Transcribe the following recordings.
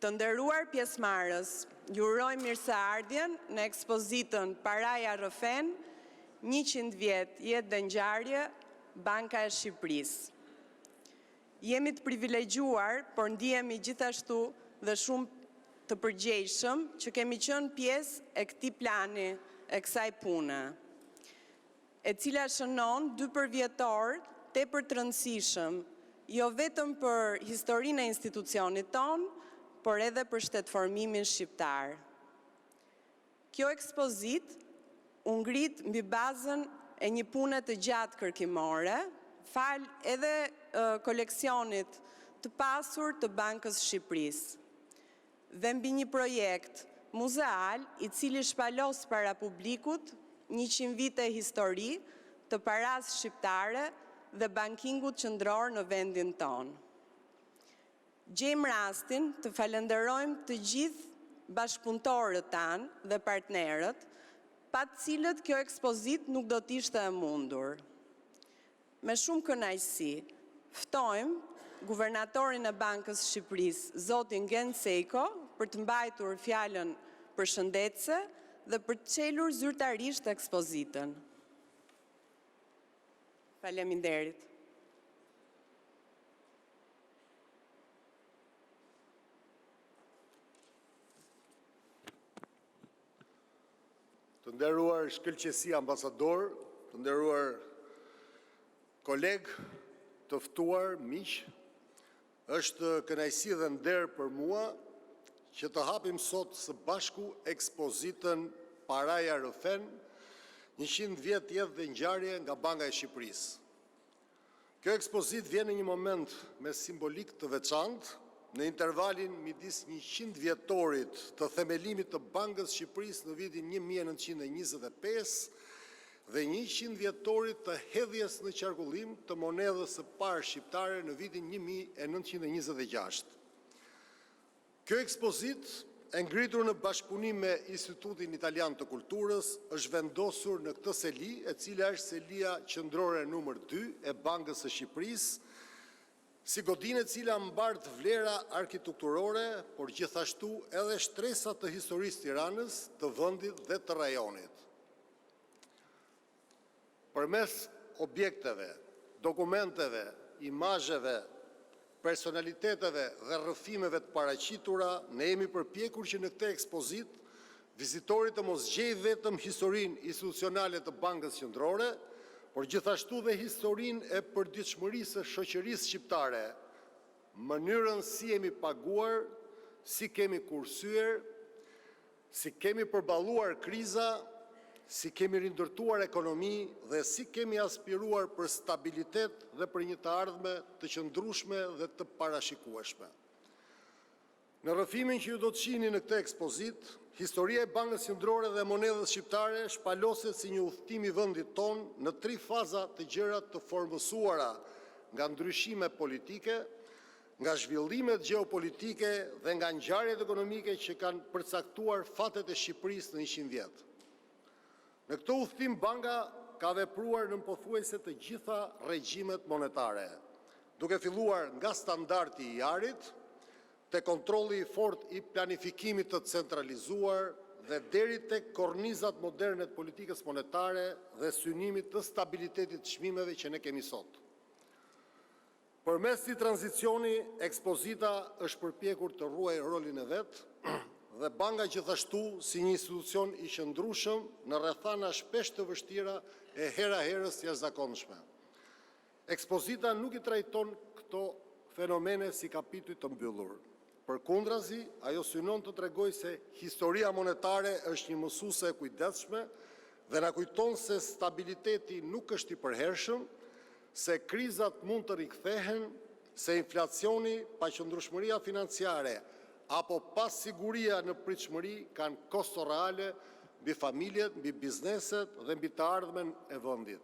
Të nderuar pjesëmarrës, ju uroj mirëseardhjen në ekspozitën Paraja rrëfen, 100 vjet jetë dhe ngjarje, Banka e Shqipërisë. Jemi të privilegjuar, por ndihemi gjithashtu dhe shumë të përgjegjshëm që kemi qenë pjesë e këtij plani, e kësaj pune, e cila shënon 2 përvjetor tepër të rëndësishëm, jo vetëm për historinë e institucionit tonë, por edhe për shtetëformimin shqiptar. Kjo ekspozit u ngrit mbi bazën e një pune të gjatë kërkimore, fal edhe koleksionit të pasur të Bankës Shqipërisë, dhe mbi një projekt muzeal i cili shpalos para publikut 100 vite histori të parasë shqiptare dhe bankingut qendror në vendin tonë. Gjejmë rastin të falenderojmë të gjithë bashkëpunëtorët tanë dhe partnerët, pa të cilët kjo ekspozit nuk do t'ishte e mundur. Me shumë kënaqësi, ftojmë guvernatorin e Bankës Shqipërisë, zotin Gen Sejko, për të mbajtur fjalën përshëndetëse dhe për të çelur zyrtarisht ekspozitën. Faleminderit. Të nderuar shkëlqësi ambasador, të nderuar kolegë, të ftuar, miq, është kënaqësi dhe nder për mua që të hapim sot së bashku ekspozitën Paraja rrëfen, 100 vjet jetë dhe ngjarje nga Banka e Shqipërisë. Kjo ekspozit vjen në një moment me simbolik të veçantë, në intervalin midis 100 vjetorit të themelimit të Bankës Shqipërisë në vitin 1925 dhe 100 vjetorit të hedhjes në qarkullim të monedhës së parë shqiptare në vitin 1926. Kjo ekspozit, e ngritur në bashkëpunim me Institutin Italian të Kulturës, është vendosur në këtë seli, e cila është selia qendrore numër 2 e Bankës së Shqipërisë, si godinë e cila mbart vlera arkitekturore, por gjithashtu edhe shtresat të historisë Tiranës, të vendit dhe të rajonit. Përmes objekteve, dokumenteve, imazheve, personaliteteve dhe rrëfimeve të paraqitura, ne jemi përpjekur që në këtë ekspozit vizitorit të mos gjejë vetëm historinë institucionale të Bankës Qendrore, por gjithashtu dhe historinë e përditshmërisë së shoqërisë shqiptare, mënyrën si jemi paguar, si kemi kursyer, si kemi përballuar kriza, si kemi rindërtuar ekonomi dhe si kemi aspiruar për stabilitet dhe për një të ardhme të qëndrueshme dhe të parashikueshme. Në rrëfimin që ju do të shihni në këtë ekspozit, historia e Bankës Qendrore dhe monedhës shqiptare shpaloset si një udhëtim i vendit tonë në 3 faza të gjëra të formësuara nga ndryshime politike, nga zhvillimet gjeopolitike dhe nga ngjarjet ekonomike që kanë përcaktuar fatet e Shqipërisë në 100 vjet. Në këtë udhëtim banka ka vepruar në pothuajse të gjitha regjimet monetare, duke filluar nga standardi i jarit, te kontrolli i fortë i planifikimit të centralizuar dhe deri tek kornizat moderne të politikës monetare dhe synimit të stabilitetit të çmimeve që ne kemi sot. Përmes këtij tranzicioni, ekspozita është përpjekur të ruajë rolin e vet dhe banka gjithashtu si një institucion i qëndrueshëm në rrethana shpesh të vështira e hera herës jashtëzakonshme. Ekspozita nuk i trajton këto fenomene si kapituj të mbyllur. Përkundrazi, ajo synon të tregojë se historia monetare është një mësuese e kujdesshme dhe na kujton se stabiliteti nuk është i përhershëm, se krizat mund të rikthehen, se inflacioni, paqëndrueshmëria financiare apo pasiguria në pritshmëri kanë kosto reale mbi familjet, mbi bizneset dhe mbi të ardhmen e vendit.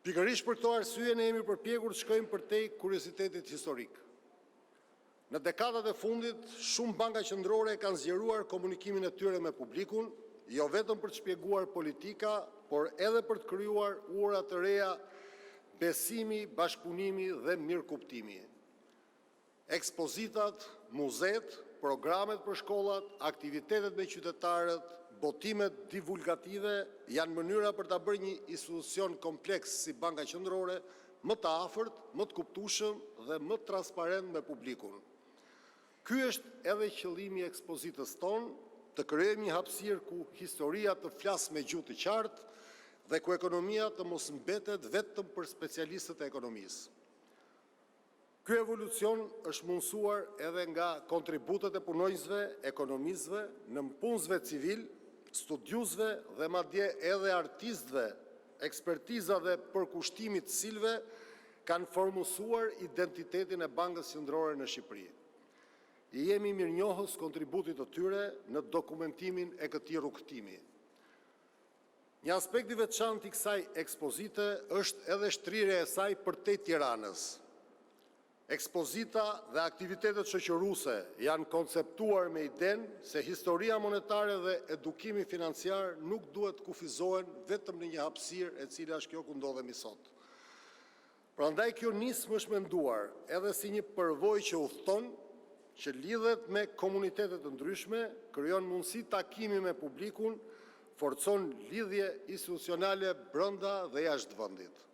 Pikërisht për këto arsye ne jemi përpjekur të shkojmë përtej kuriozitetit historik. Në dekadat e fundit, shumë banka qendrore kanë zgjeruar komunikimin e tyre me publikun, jo vetëm për të shpjeguar politika, por edhe për të krijuar ura të reja besimi, bashkëpunimi dhe mirëkuptimi. Ekspozitat, muzeet, programet për shkollat, aktivitetet me qytetarët, botimet divulgative janë mënyra për ta bërë një institucion kompleks si Banka Qendrore më të afërt, më të kuptueshëm dhe më transparent me publikun. Ky është edhe qëllimi i ekspozitës tonë, të krijojmë një hapësirë ku historia të flasë me gjuhë të qartë dhe ku ekonomia të mos mbetet vetëm për specialistët e ekonomisë. Ky evolucion është mundësuar edhe nga kontributet e punonjësve, ekonomistëve, nënpunësve civil, studiusve dhe madje edhe artistëve, ekspertiza dhe përkushtimi të cilëve kanë formuluar identitetin e Bankës Qendrore në Shqipëri. I jemi mirënjohës kontributit të tyre në dokumentimin e këtij rrugtimi. Një aspekt i veçantë i kësaj ekspozite është edhe shtrirja e saj përtej Tiranës. Ekspozita dhe aktivitetet shoqëruese janë konceptuar me idenë se historia monetare dhe edukimi financiar nuk duhet kufizohen vetëm në një hapësirë e cila është kjo ku ndodhemi sot. Prandaj kjo nismë është menduar edhe si një përvojë që udhton, që lidhet me komunitetet të ndryshme, krijon mundësi takimi me publikun, forcon lidhje institucionale brenda dhe jashtë vendit.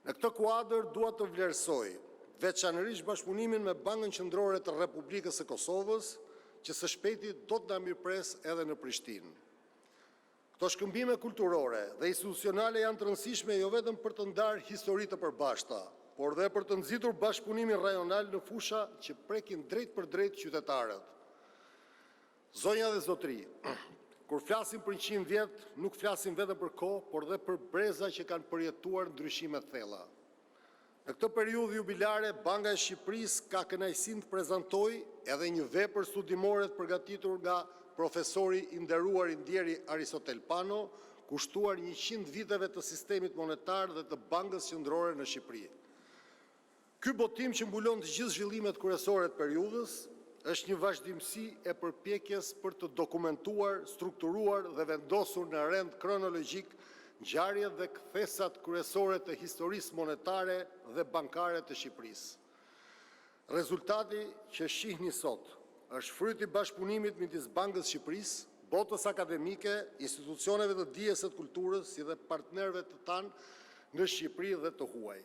Në këtë kuadër dua të vlerësoj veçanërisht bashkëpunimin me Bankën Qendrore të Republikës së Kosovës, që së shpejti do të na mirëpres edhe në Prishtinë. Këto shkëmbime kulturore dhe institucionale janë të rëndësishme jo vetëm për të ndarë histori të përbashkëta, por dhe për të nxitur bashkëpunimin rajonal në fusha që prekin drejt për drejt qytetarët. Zonja dhe zotri, kur flasim për 100 vjet, nuk flasim vetëm për kohë, por dhe për breza që kanë përjetuar ndryshime të thella. Në këtë periudhë jubilare, Banka e Shqipërisë ka kënaqësinë të prezantojë edhe një vepër studimore të përgatitur nga profesori i nderuar i ndjeri Aristotel Pano, kushtuar 100 viteve të sistemit monetar dhe të Bankës Qendrore në Shqipëri. Ky botim që mbulon të gjithë zhvillimet kryesore të periudhës është një vazhdimsi e përpjekjes për të dokumentuar, strukturuar dhe vendosur në rend kronologjik ngjarjet dhe kthesat kryesore të historisë monetare dhe bankare të Shqipërisë. Rezultati që shihni sot është fryt i bashkëpunimit midis Bankës së Shqipërisë, botës akademike, institucioneve të dijes së kulturës, si dhe partnerëve të tanë në Shqipëri dhe të huaj.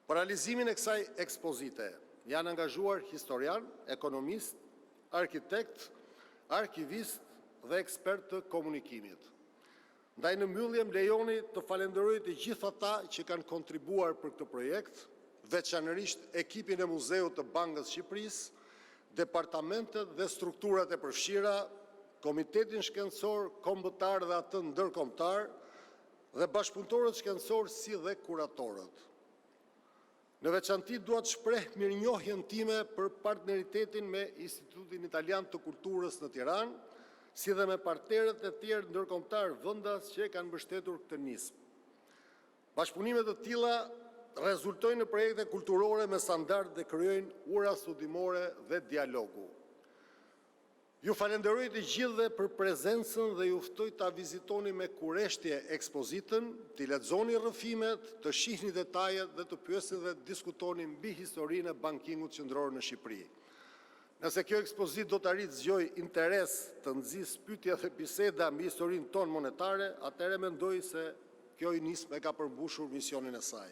Për realizimin e kësaj ekspozite janë angazhuar historian, ekonomist, arkitekt, arkivist dhe ekspert të komunikimit. Ndaj në mbyllje më lejoni të falenderoj të gjithë ata që kanë kontribuar për këtë projekt, veçanërisht ekipin e Muzeut të Bankës Shqipërisë, departamentet dhe strukturat e përfshira, Komitetin Shkencor Kombëtar dhe atë ndërkombëtar dhe bashkëpunëtorët shkencor si dhe kuratorët. Në veçanti dua të shpreh mirënjohjen time për partneritetin me Institutin Italian të Kulturës në Tiranë, si dhe me partnerët e tjerë ndërkombëtar vendas që kanë mbështetur këtë nismë. Bashkëpunimet të tilla rezultojnë në projekte kulturore me standard dhe krijojnë ura studimore dhe dialogu. Ju falenderoj të gjithëve për prezencën dhe ju ftoj ta vizitoni me kureshtje ekspozitën, të lexoni rrëfimet, të shihni detajet dhe të pyesni dhe diskutoni mbi historinë e bankingut qendror në Shqipëri. Nëse kjo ekspozitë do të arrijë zgjoj interes të nxjisë pyetje dhe biseda mbi historinë tonë monetare, atëherë mendoj se kjo nismë e ka përmbushur misionin e saj.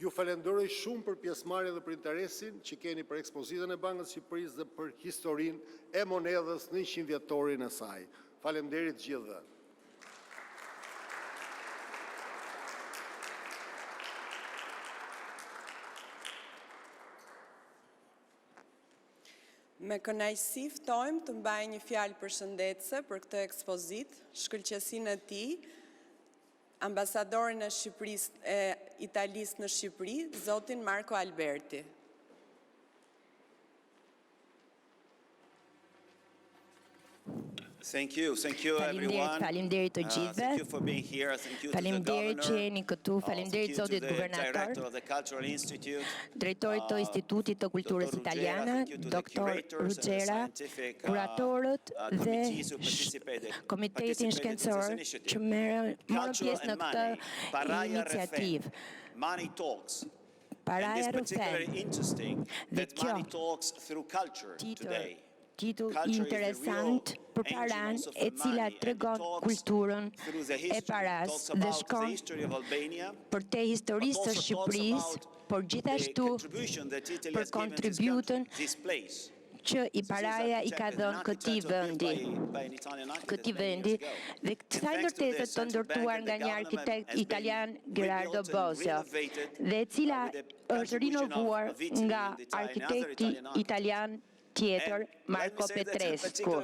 Ju falenderoj shumë për pjesëmarrjen dhe për interesin që keni për ekspozitën e Bankës së Shqipërisë dhe për historinë e monedhës në 100 vjetorin e saj. Faleminderit gjithëve. Me kënaqësi ftojmë të mbajë një fjalë përshëndetëse për këtë ekspozitë, shkëlqësinë e tij, ambasadorin e Shqipërisë e Italisë në Shqipëri, zotin Marco Alberti. Thank you everyone. Faleminderit të gjithëve. Thank you for being here. Thank you to the Faleminderit që jeni këtu. Faleminderit zotit guvernator, drejtorit të Institutit të Kulturës Italiane, doktor Ruggera, kuratorët dhe komitetin shkencor që morën pjesë në këtë iniciativë. Money talks. Paraja it's particularly Rufen, interesting dhe that money kjo talks through culture today. titull Culture is the interesant real për paran engine e of cila money, and it tregon talks kulturën through the e history. It paras talks dhe about the shkon history of Albania, për te historisë but të also talks Shqipërisë, about por the gjithashtu contribution that Italy për has given this kontributën country, this place. që i paraja i ka dhënë këtij vendi. Këtij vendi dhe kësaj ndërtese të ndërtuar nga një arkitekt italian Gerardo Bosio dhe e cila është rinovuar nga arkitekti italian tjetër Marco Petrescu.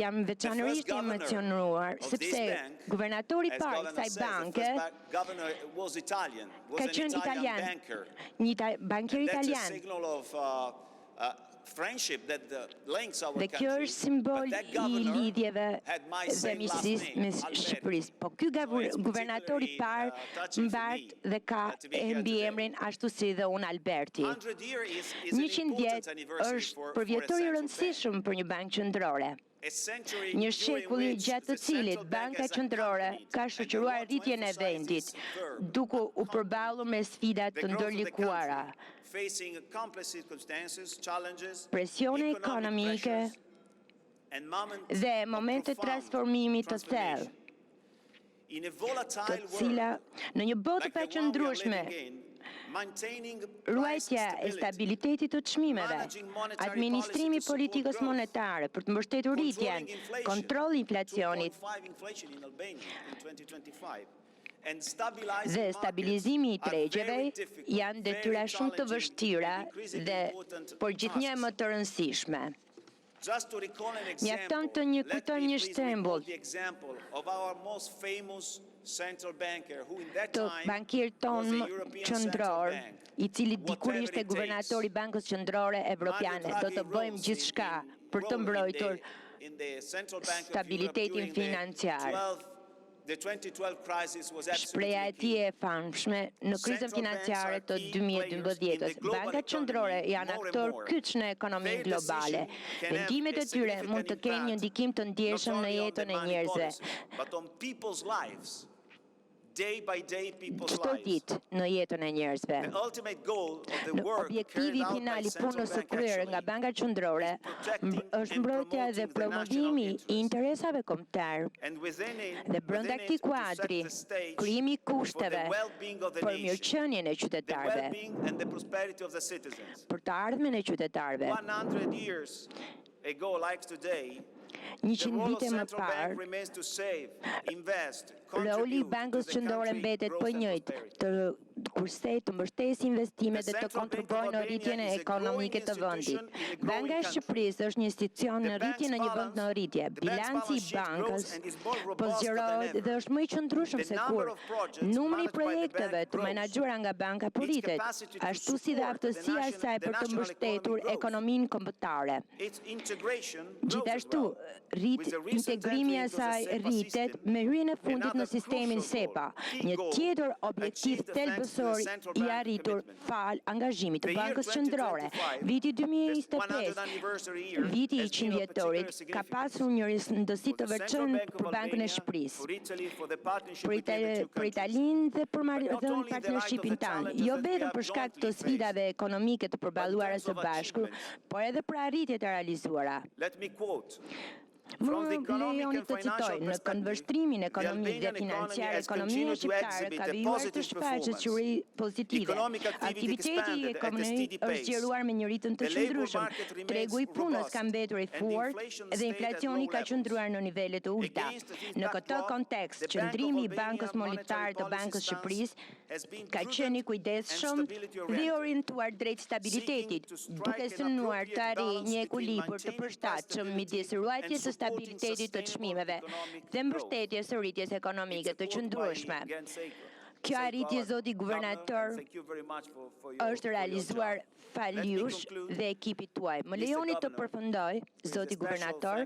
Jam veçanërisht i emocionuar sepse guvernatori i parë i kësaj banke ka qenë italian, një bankier italian. Dhe kjo është simbol i lidhjeve dhe miqësisë mes Shqipërisë. Po ky guvernator i parë mbart dhe ka mbiemrin ashtu si dhe unë Alberti. 100 vjet është përvjetor i rëndësishëm për një bankë qendrore. Një shekull gjatë të cilit Banka Qendrore ka shoqëruar rritjen e vendit, duke u përballur me sfidat të ndërlikuara. Presione ekonomike dhe momente transformimi të thellë, të cila në një botë të paqëndrueshme, ruajtja e stabilitetit të çmimeve, administrimi i politikës monetare për të mbështetur rritjen, kontrolli i inflacionit dhe stabilizimi i tregjeve janë detyra shumë të vështira dhe por gjithnjë më të rëndësishme. Mjafton të kujtoj një shembull të bankirit ton qendror, i cili dikur ishte guvernatori i Bankës Qendrore Evropiane. Do të bëjmë gjithçka për të mbrojtur stabilitetin financiar. Shpreha e tij e famshme në krizën financiare të 2012-s. Bankat qendrore janë aktor kyç në ekonominë globale. Vendimet e tyre mund të kenë një ndikim të ndjeshëm në jetën e njerëzve. Çdo ditë në jetën e njerëzve. Objektivi final i punës së kryer nga bankat qendrore është mbrojtja dhe promovimi i interesave kombëtar. Dhe brenda këtij kuadri, krijimi i kushteve për mirëqenien e qytetarëve, për të ardhmen e qytetarëve. 100 vite më parë, roli i Bankës Qendrore mbetet po i njëjtë, të mbështesë investimet dhe të kontribuojë në rritjen ekonomike të vendit. Banka e Shqipërisë është një institucion në rritje në një vend në rritje. Bilanci i bankës po zgjerohet dhe është më i qëndrueshëm se kur. Numri i projekteve të menaxhuara nga banka po rritet, ashtu si dhe aftësia e saj për të mbështetur ekonominë kombëtare. Gjithashtu, integrimi i saj rritet me hyrjen e fundit në sistemin SEPA, një tjetër objektiv thelbësor i arritur fal angazhimit të Bankës Qendrore. Viti 2025, viti i 100 vjetorit, ka pasur një rëndësi të veçantë për Bankën e Shqipërisë, për Italinë dhe për partnershipin tanë, jo vetëm për shkak të sfidave ekonomike të përballuara së bashku, por edhe për arritjet e realizuara. Më lejoni të citoj, në këndvështrimin ekonomik dhe financiar, ekonomia shqiptare ka vijuar të shfaqë qëri pozitive. Aktiviteti ekonomik është zgjeruar me një ritëm të qëndrueshëm. Tregu i punës ka mbetur i fortë dhe inflacioni ka qëndruar në nivele të ulta. Në këtë kontekst, qëndrimi i Bankës Monetare të Bankës Shqipërisë ka qenë i kujdesshëm dhe orientuar drejt stabilitetit, duke synuar të arrijë një ekuilibër të përshtatshëm midis ruajtjes së stabilitetit të çmimeve dhe mbështetjes së rritjes ekonomike të qëndrueshme. Kjo arritje, zoti guvernator, është realizuar faljush dhe ekipit tuaj. Më lejoni të përfundoj, zoti guvernator,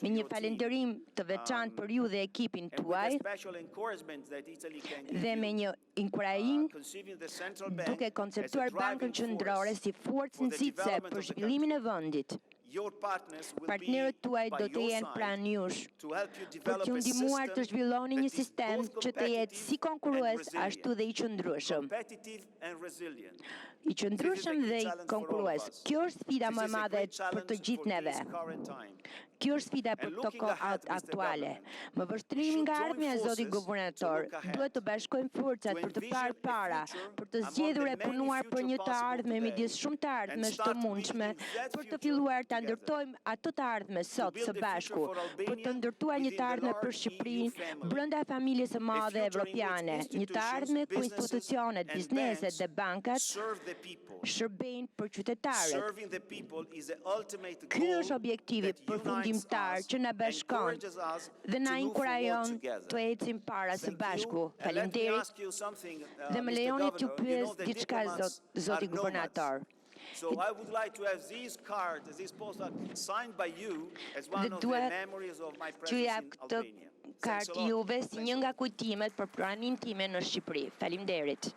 me një falënderim të veçantë për ju dhe ekipin tuaj dhe me një inkurajim duke konceptuar Bankën Qendrore si forcë nxitse për zhvillimin e vendit. your partners will be Partnerët tuaj by do të your jenë side pranë jush to help you për develop t'ju a ndihmuar të system zhvilloni një that is sistem both që të jetë si competitive konkurrues and ashtu dhe i qëndrueshëm. competitive and resilient. I qëndrueshëm dhe i konkurrues. Kjo është sfida më e madhe për të gjithë neve. Kjo është sfida për këto kohë aktuale. Më vështrimi nga ardhmja e zotit guvernator, duhet të bashkojmë forcat për të parë para, për të zgjedhur e punuar për një të ardhme midis shumë të ardhmesh të mundshme, për të filluar ta ndërtojmë ato të ardhme sot së bashku, për të ndërtuar një të ardhme për Shqipërinë brenda familjes së madhe evropiane, një të ardhme ku institucionet, bizneset dhe bankat shërbejnë për qytetarët. Ky është objektivi përfundimtar që na bashkon dhe na inkurajon të ecim para së bashku. Faleminderit dhe më lejoni t'ju pyes diçka zoti guvernator. So I would like to have these cards, this postcard signed by you as one of the memories of my presence in Albania. Kartë juve si një nga kujtimet për pranimin time në Shqipëri. Faleminderit.